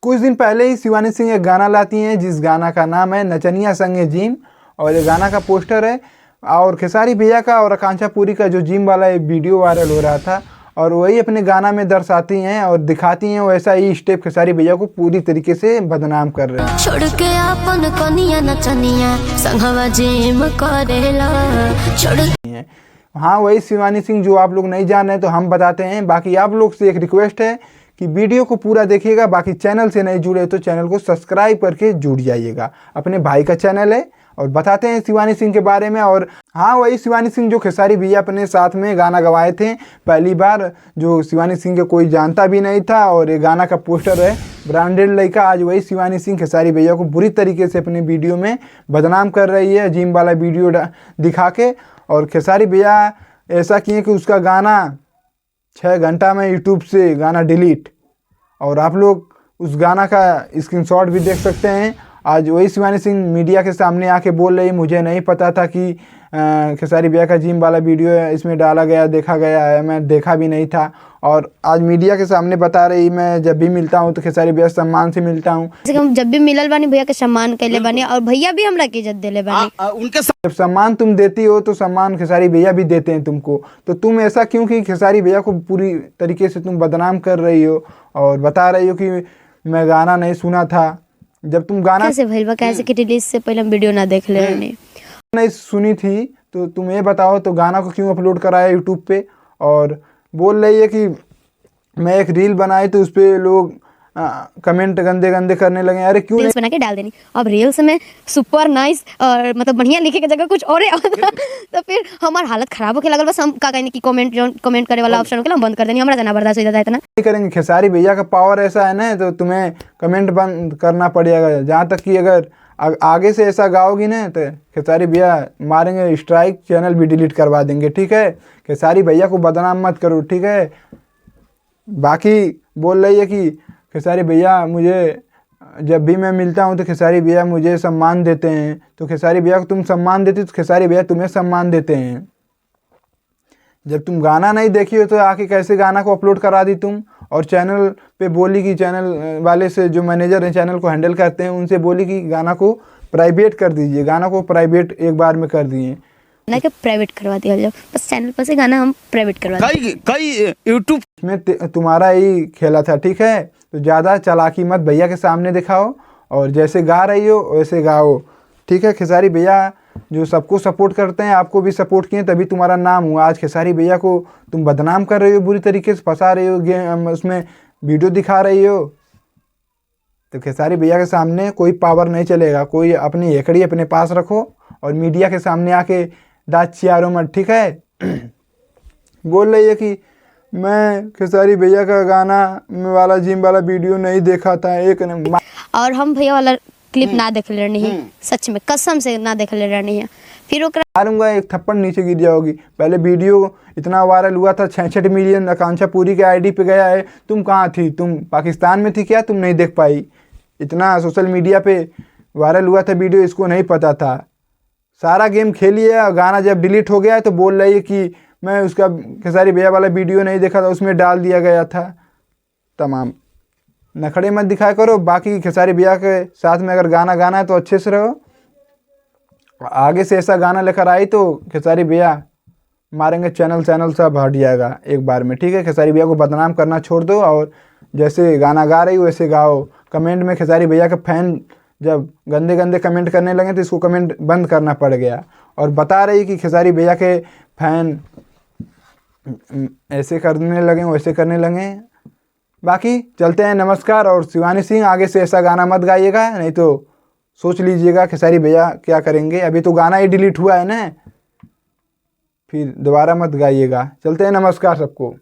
कुछ दिन पहले ही शिवानी सिंह एक गाना लाती हैं जिस गाना का नाम है नचनिया संगे जिम, और ये गाना का पोस्टर है और खेसारी भैया का और आकांक्षा पुरी का जो जिम वाला वीडियो वायरल हो रहा था, और वही अपने गाना में दर्शाती हैं और दिखाती हैं वैसा ही स्टेप खेसारी भैया को पूरी तरीके से बदनाम कर रहे हैं। छोड़ के अपन कनिया नचनिया संगवा जिम करेला छोड़। हाँ, वही शिवानी सिंह जो आप लोग नहीं जान रहे तो हम बताते हैं। बाकी आप लोग से एक रिक्वेस्ट है कि वीडियो को पूरा देखिएगा। बाकी चैनल से नहीं जुड़े तो चैनल को सब्सक्राइब करके जुड़ जाइएगा। अपने भाई का चैनल है और बताते हैं शिवानी सिंह के बारे में। और हाँ, वही शिवानी सिंह जो खेसारी भैया अपने साथ में गाना गवाए थे पहली बार, जो शिवानी सिंह को कोई जानता भी नहीं था, और ये गाना का पोस्टर है ब्रांडेड लड़का। आज वही शिवानी सिंह खेसारी भैया को बुरी तरीके से अपने वीडियो में बदनाम कर रही है, जिम वाला वीडियो दिखा के। और खेसारी भैया ऐसा किए कि उसका गाना 6 घंटा में यूट्यूब से गाना डिलीट, और आप लोग उस गाना का स्क्रीनशॉट भी देख सकते हैं। आज वही शिवानी सिंह मीडिया के सामने आके बोल रही, मुझे नहीं पता था कि खेसारी भैया का जिम वाला वीडियो इसमें डाला गया, देखा गया है, मैं देखा भी नहीं था। और आज मीडिया के सामने बता रही, मैं जब भी मिलता हूँ तो खेसारी भैया सम्मान से मिलता हूँ। हम जब भी मिलल बानी भैया के सम्मान कैले बानी, और भैया भी हमरा की इज्जत देले बानी। उनके जब सम्मान तुम देती हो तो सम्मान खेसारी भैया भी देते हैं तुमको। तो तुम ऐसा क्यों कि खेसारी भैया को पूरी तरीके से तुम बदनाम कर रही हो और बता रही हो कि मैं गाना नहीं सुना था। जब तुम गाना कैसे भइल बा, कैसे कि रिलीज से पहले हम वीडियो ना देख ले रहनी, नहीं सुनी थी, तो तुम ये बताओ तो गाना को क्यों अपलोड कराया यूट्यूब पे। और बोल रही है कि मैं एक रील बनाई तो उस पर लोग कमेंट गंदे गंदे करने लगे। अरे क्यों रील्स बना के डाल देनी। अब रील्स में सुपर नाइस और मतलब बढ़िया लिखे के जगह कुछ और तो फिर हमार हालत खराब होके लगल। बस हम का कहने की कमेंट करे वाला ऑप्शन होके बंद कर देनी। हमरा जना बर्दाश्त हो जाता है इतना नहीं करेंगे। खेसारी भैया का पावर ऐसा है ना, तो तुम्हें कमेंट बंद करना पड़ेगा। जहाँ तक कि अगर आगे से ऐसा गाओगी ना तो खेसारी भैया मारेंगे स्ट्राइक, चैनल भी डिलीट करवा देंगे। ठीक है, खेसारी भैया को बदनाम मत करो। ठीक है, बाकी बोल रही है कि खेसारी भैया मुझे जब भी मैं मिलता हूँ तो खेसारी भैया मुझे सम्मान देते हैं। तो खेसारी भैया को तुम सम्मान देती तो खेसारी भैया तुम्हें सम्मान देते हैं। जब तुम गाना नहीं देखी हो तो आके कैसे गाना को अपलोड करा दी तुम। और चैनल पे बोली कि चैनल वाले से जो मैनेजर हैं चैनल को हैंडल करते हैं उनसे बोली कि गाना को प्राइवेट कर दीजिए। गाना को प्राइवेट एक बार में कर दिए ना कि प्राइवेट करवा दिया जाओ, बस चैनल पर से गाना हम प्राइवेट करवा कई यूट्यूब में तुम्हारा ही खेला था। ठीक है, तो ज़्यादा चालाकी मत भैया के सामने दिखाओ और जैसे गा रही हो वैसे गाओ। ठीक है, खेसारी भैया जो सबको सपोर्ट करते हैं आपको भी सपोर्ट किए तभी तुम्हारा नाम हुआ। आज खेसारी भैया को तुम बदनाम कर रही हो, बुरी तरीके से फंसा रही हो, गेम उसमें वीडियो दिखा रही हो। तो खेसारी भैया के सामने कोई पावर नहीं चलेगा। कोई अपनी एकड़ी अपने पास रखो और मीडिया के सामने आके दांत चियारो मत। ठीक है, बोल रही है कि मैं खेसारी भैया का गाना वाला जिम वाला वीडियो नहीं देखा था एक और हम भैया वाला क्लिप ना देख ले रही है, सच में कसम से ना देख ले रही है। फिर मारूंगा एक थप्पड़ नीचे गिर जाओगी। पहले वीडियो इतना वायरल हुआ था, 66 मिलियन आकांक्षा पुरी के आईडी पे गया है। तुम कहाँ थी? तुम पाकिस्तान में थी क्या? तुम नहीं देख पाई? इतना सोशल मीडिया पे वायरल हुआ था वीडियो, इसको नहीं पता था। सारा गेम खेली है और गाना जब डिलीट हो गया है तो बोल रही है कि मैं उसका खेसारी भैया वाला वीडियो नहीं देखा था, उसमें डाल दिया गया था। तमाम नखड़े मत दिखाया करो। बाकी खेसारी भैया के साथ में अगर गाना गाना है तो अच्छे से रहो। आगे से ऐसा गाना लेकर आई तो खेसारी भैया मारेंगे, चैनल सब हट जाएगा एक बार में। ठीक है, खेसारी भैया को बदनाम करना छोड़ दो और जैसे गाना गा रही हो वैसे गाओ। कमेंट में खेसारी भैया के फैन जब गंदे गंदे कमेंट करने लगे तो इसको कमेंट बंद करना पड़ गया। और बता रही कि खेसारी भैया के फैन ऐसे करने लगे वैसे करने लगे। बाकी चलते हैं, नमस्कार। और शिवानी सिंह आगे से ऐसा गाना मत गाइएगा, नहीं तो सोच लीजिएगा खेसारी भैया क्या करेंगे। अभी तो गाना ही डिलीट हुआ है ना, फिर दोबारा मत गाइएगा। चलते हैं, नमस्कार सबको।